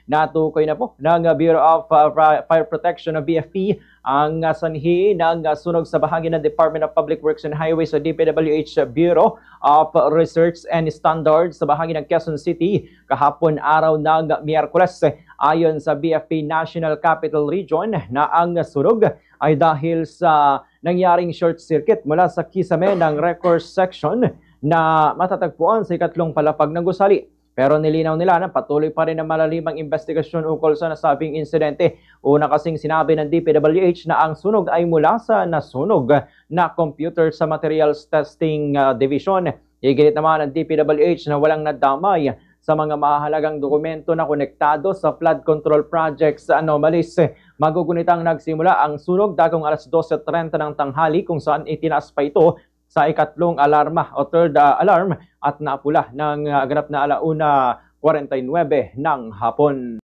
Natukoy na po ng Bureau of Fire Protection ng BFP ang sanhi ng sunog sa bahagi ng Department of Public Works and Highways o DPWH Bureau of Research and Standards sa bahagi ng Quezon City kahapon araw ng Miyerkules. Ayon sa BFP National Capital Region na ang sunog ay dahil sa nangyaring short circuit mula sa kisame ng record section na matatagpuan sa ikatlong palapag ng gusali. Pero nilinaw nila na patuloy pa rin ang malalimang investigasyon ukol sa nasabing insidente. Una kasing sinabi ng DPWH na ang sunog ay mula sa nasunog na computer sa Materials Testing Division. Higit naman ng DPWH na walang nadamay sa mga mahalagang dokumento na konektado sa flood control projects anomalies. Magugunitang nagsimula ang sunog dakong alas 12:30 ng tanghali kung saan itinaas pa ito sa ikatlong alarma o third alarm at napula ng ganap na 1:49 ng hapon.